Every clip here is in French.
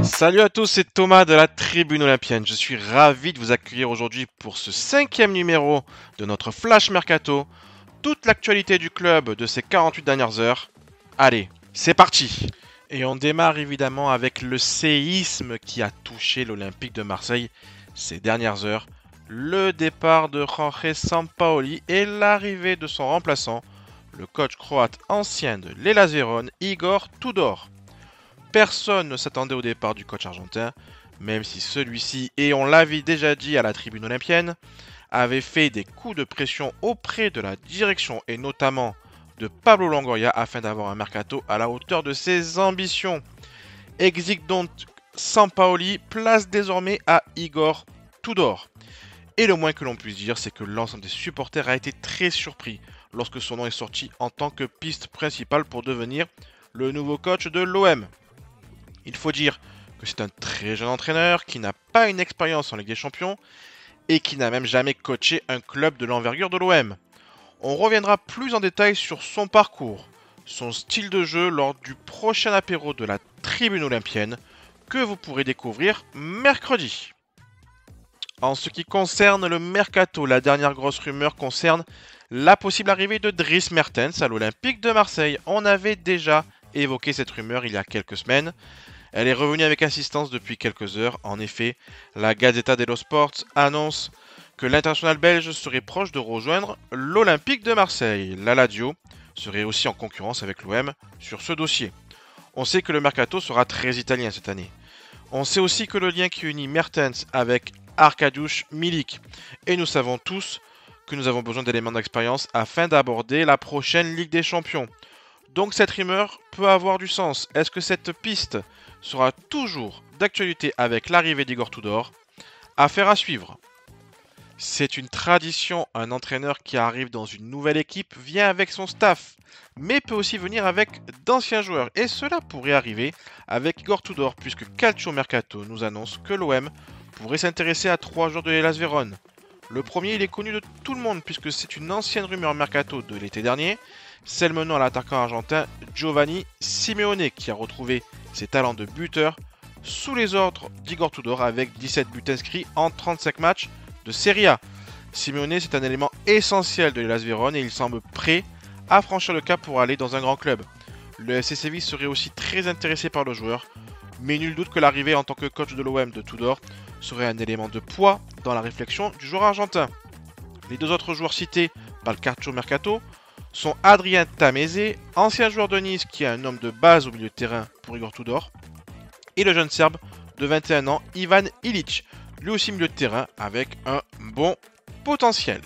Salut à tous, c'est Thomas de la Tribune Olympienne. Je suis ravi de vous accueillir aujourd'hui pour ce 5e numéro de notre Flash Mercato. Toute l'actualité du club de ces 48 dernières heures. Allez, c'est parti! Et on démarre évidemment avec le séisme qui a touché l'Olympique de Marseille ces dernières heures. Le départ de Jorge Sampaoli et l'arrivée de son remplaçant, le coach croate ancien de l'Hellas Vérone, Igor Tudor. Personne ne s'attendait au départ du coach argentin, même si celui-ci, et on l'avait déjà dit à la Tribune Olympienne, avait fait des coups de pression auprès de la direction et notamment de Pablo Longoria afin d'avoir un mercato à la hauteur de ses ambitions. Exit donc Sampaoli, place désormais à Igor Tudor. Et le moins que l'on puisse dire, c'est que l'ensemble des supporters a été très surpris lorsque son nom est sorti en tant que piste principale pour devenir le nouveau coach de l'OM. Il faut dire que c'est un très jeune entraîneur qui n'a pas une expérience en Ligue des Champions et qui n'a même jamais coaché un club de l'envergure de l'OM. On reviendra plus en détail sur son parcours, son style de jeu lors du prochain apéro de la Tribune Olympienne que vous pourrez découvrir mercredi. En ce qui concerne le mercato, la dernière grosse rumeur concerne la possible arrivée de Dries Mertens à l'Olympique de Marseille. On avait déjà évoqué cette rumeur il y a quelques semaines. Elle est revenue avec insistance depuis quelques heures. En effet, la Gazzetta dello Sport annonce que l'international belge serait proche de rejoindre l'Olympique de Marseille. La Lazio serait aussi en concurrence avec l'OM sur ce dossier. On sait que le mercato sera très italien cette année. On sait aussi que le lien qui unit Mertens avec Arkadiusz Milik. Et nous savons tous que nous avons besoin d'éléments d'expérience afin d'aborder la prochaine Ligue des Champions. Donc cette rumeur peut avoir du sens. Est-ce que cette piste sera toujours d'actualité avec l'arrivée d'Igor Tudor? Affaire à suivre. C'est une tradition, un entraîneur qui arrive dans une nouvelle équipe vient avec son staff, mais peut aussi venir avec d'anciens joueurs. Et cela pourrait arriver avec Igor Tudor, puisque Calcio Mercato nous annonce que l'OM pourrait s'intéresser à 3 joueurs de l'Hellas Vérone. Le premier, il est connu de tout le monde, puisque c'est une ancienne rumeur mercato de l'été dernier, celle menant à l'attaquant argentin Giovanni Simeone, qui a retrouvé ses talents de buteur sous les ordres d'Igor Tudor avec 17 buts inscrits en 35 matchs de Serie A. Simeone, c'est un élément essentiel de l'Hellas Vérone et il semble prêt à franchir le cap pour aller dans un grand club. Le FC Séville serait aussi très intéressé par le joueur, mais nul doute que l'arrivée en tant que coach de l'OM de Tudor serait un élément de poids dans la réflexion du joueur argentin. Les deux autres joueurs cités par le Calcio Mercato sont Adrien Tameze, ancien joueur de Nice qui est un homme de base au milieu de terrain pour Igor Tudor, et le jeune Serbe de 21 ans, Ivan Ilić, lui aussi milieu de terrain avec un bon potentiel.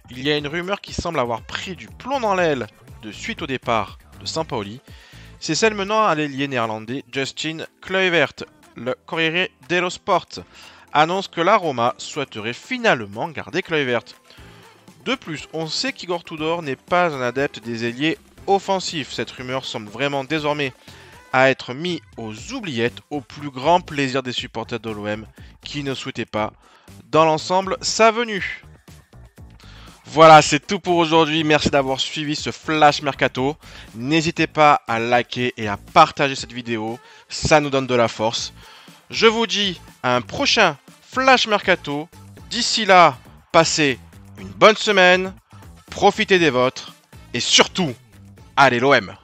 Il y a une rumeur qui semble avoir pris du plomb dans l'aile de suite au départ de Sampaoli, c'est celle menant à l'ailier néerlandais Justin Kluivert. Le Corriere dello Sport annonce que la Roma souhaiterait finalement garder Kluivert. De plus, on sait qu'Igor Tudor n'est pas un adepte des ailiers offensifs. Cette rumeur semble vraiment désormais à être mise aux oubliettes au plus grand plaisir des supporters de l'OM qui ne souhaitaient pas, dans l'ensemble, sa venue. Voilà, c'est tout pour aujourd'hui. Merci d'avoir suivi ce Flash Mercato. N'hésitez pas à liker et à partager cette vidéo. Ça nous donne de la force. Je vous dis à un prochain Flash Mercato. D'ici là, passez une bonne semaine. Profitez des vôtres. Et surtout, allez l'OM!